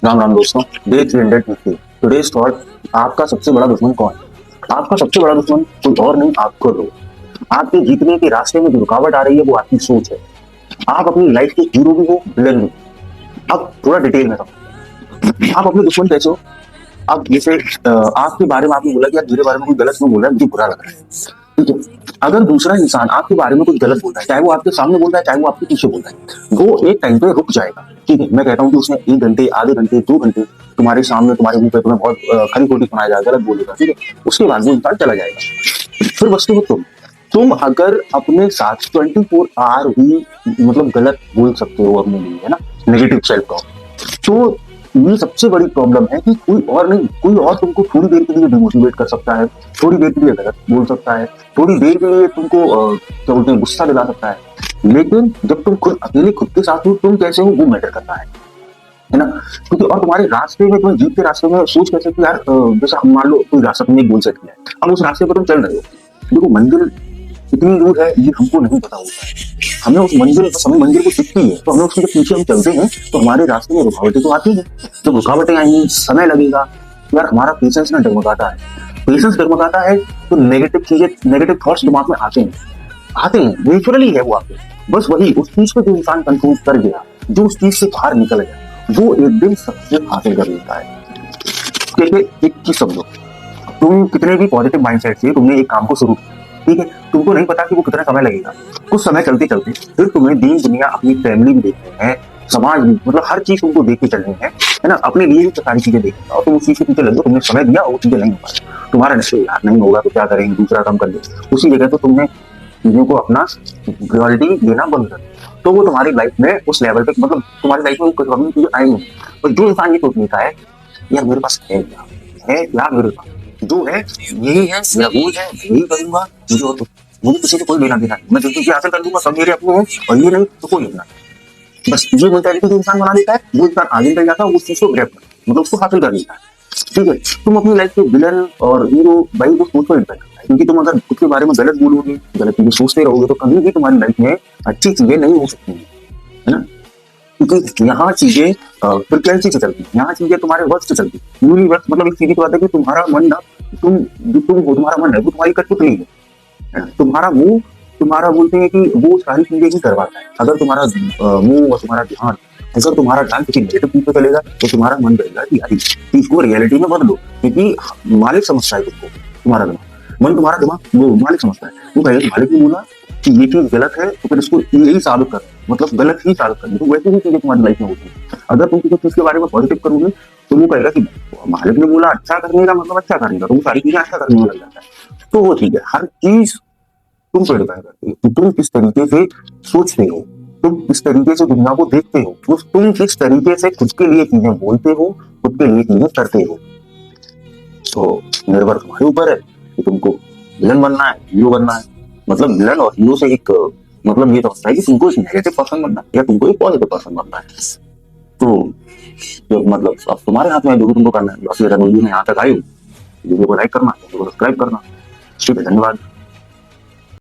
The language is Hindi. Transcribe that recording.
राम राम दोस्तों। डे 350। Today's thought. आपका सबसे बड़ा दुश्मन कौन है? आपका सबसे बड़ा दुश्मन कोई और नहीं, आपको लोग। आपके जीतने के रास्ते में जो रुकावट आ रही है वो आपकी सोच है। आप अपनी लाइफ के हीरो भी हो, विलन भी। अब थोड़ा डिटेल में समझो आप अपने दुश्मन कैसे हो। अब जैसे आपके बारे में आपने बोला कि यार मेरे बारे में कोई गलत क्यों बोल रहा है, मुझे बुरा लग रहा है। ठीक है, अगर दूसरा इंसान आपके बारे में कुछ गलत बोलता है, चाहे वो आपके सामने बोलता है चाहे वो आपके पीछे बोलता है, वो एक टाइम पे रुक जाएगा। ठीक है, मैं कहता हूँ कि उसने 1 घंटे, आधे घंटे, 2 घंटे तुम्हारे सामने तुम्हारे मुंह पे तुम्हें बहुत खरी खोटी सुनाया जाएगा, गलत बोलेगा। ठीक है, उसके बाद वो इंसान चला जाएगा। फिर बचते हो तुम अगर अपने साथ 24 आवर भी मतलब गलत बोल सकते हो अपने लिए, है ना, नेगेटिव सेल्फ टॉक, तो ये सबसे बड़ी प्रॉब्लम है कि कोई और नहीं, कोई और तुमको थोड़ी देर के लिए डिमोटिवेट कर सकता है, थोड़ी देर के लिए गलत बोल सकता है, थोड़ी देर के लिए तुमको क्या बोलते हैं, गुस्सा दिला सकता है। लेकिन जब तुम खुद अकेले खुद के साथ हो, तुम कैसे हो वो मैटर करता है ना। क्योंकि और तुम्हारे रास्ते में, तुम्हें जीत के रास्ते में सोच कैसे कि यार जैसे हम मान लो कोई रास्ता तुमने गोल सेट किया है, अब उस रास्ते पर तुम चल रहे हो, देखो मंजिल कितनी दूर है ये हमको नहीं पता होता है। हमें उस मंजिल, बस हमें मंजिल को दिखती है, तो हमें उसके पीछे हम चलते हैं तो हमारे रास्ते में रुकावटें तो आती हैं। जब रुकावटें आएंगी, समय लगेगा, यार हमारा पेशेंस ना डगमगाता है। पेशेंस डगमगाता है तो नेगेटिव चीजें, नेगेटिव थॉट्स दिमाग में आते हैं नेचुरली है वो आपके। बस वही उस चीज पे जो इंसान कंट्रोल कर गया, जो उस चीज से बाहर निकल गया, वो एक दिन सक्सेस हासिल कर लेता है। देखिए एक चीज समझो, तुम कितने भी पॉजिटिव माइंडसेट से तुमने एक काम को शुरू किया, ठीक है, तुमको नहीं पता कि वो कितना समय लगेगा। कुछ समय चलते चलते फिर तुम्हें दीन दुनिया, अपनी फैमिली भी देखनी है, समाज भी, मतलब हर चीज तुमको देख के चलनी है ना, अपने लिए भी सारी चीजें देखनी है। और तुम उस चीज के पीछे लगे, तुमने समय दिया और वो चीजें नहीं हो पाई, तुम्हारा नशे यार नहीं होगा तो क्या करेंगे, दूसरा काम कर ले। उसी जगह तो तुमने चीजों को अपना प्रायोरिटी देना बंद कर दिया, तो वो तुम्हारी लाइफ में उस लेवल पे, मतलब तुम्हारी लाइफ में कभी चीजें आएंगी। और जो इंसान ये सोच लेता है यार मेरे पास है क्या मेरे पास जो है यही है, मेरा गोल है, यही करूंगा, मुझे और मुझे किसी को कोई लेना देना नहीं, मैं जो चीजें हासिल कर लूंगा सब मेरे अपने हैं, और ये नहीं तो कोई लेना। बस ये मेंटालिटी जो इंसान बना लेता है, वो इंसान आगे निकल जाता है, उस चीज को ग्रैब कर, मतलब उसको हासिल कर लेता है। ठीक है, तुम अपनी लाइफ के विलन और हीरो भाई वो सोच पर डिपेंड करता है, क्योंकि तुम अगर खुद के बारे में गलत बोलोगे, गलत चीजें सोचते रहोगे, तो कभी भी तुम्हारी लाइफ में अच्छी चीजें नहीं हो सकती है ना। क्योंकि यहाँ चीजें फ्रिक्वेंसी से चलती है, यहाँ चीजें तुम्हारे वर्क से चलती है। यूनिवर्स मतलब एक सीधी बात है कि तुम्हारा मन ना, तुम जो तुम हो, तुम्हारा मन है वो तुम्हारी कठपुतली है। तुम्हारा बोलते हैं कि वो सारी चीजें ही करवाता है। अगर तुम्हारा मुंह और तुम्हारा ध्यान, अगर तुम्हारा ध्यान किसी नेगेटिव चीज पे चलेगा तो तुम्हारा मन करेगा कि यार चीज को रियलिटी में बदलो, क्योंकि मालिक समझता है तुमको, तुम्हारा दिमाग, मन तुम्हारा दिमाग वो मालिक समझता है। वो कहेगा मालिक ने बोला कि ये चीज गलत है तो फिर इसको यही साबित कर, मतलब गलत ही साबित करनी। तो वैसे ही चीजें तुम्हारी लाइफ में होती है। अगर तुम किसी चीज के बारे में पॉजिटिव करोगे तो वो कहेगा कि मालिक ने बोला अच्छा करने का मतलब अच्छा करेगा, तो वो सारी चीजें अच्छा करने में लग जाता है। तो वो ठीक है, हर चीज तुम पर डिपेंड करती है कि तुम किस तरीके से सोचते हो, तुम किस तरीके से दुनिया को देखते हो, तुम किस तरीके से खुद के लिए चीजें बोलते हो, खुद के लिए चीजें करते हो। तो निर्भर तुम्हारे ऊपर है कि तुमको विलन बनना है, हीरो बनना है। मतलब विलन और हीरो से एक मतलब ये तो होता है कि तुमको एक नेगेटिव पर्सन बनना है या तुमको एक पॉजिटिव पर्सन बनना है। तो मतलब अब तुम्हारे हाथ में है जो भी तुमको करना है। बाकी अगर वीडियो में यहाँ तक आए, वीडियो को लाइक करना, वीडियो को सब्सक्राइब करना। ठीक है, धन्यवाद।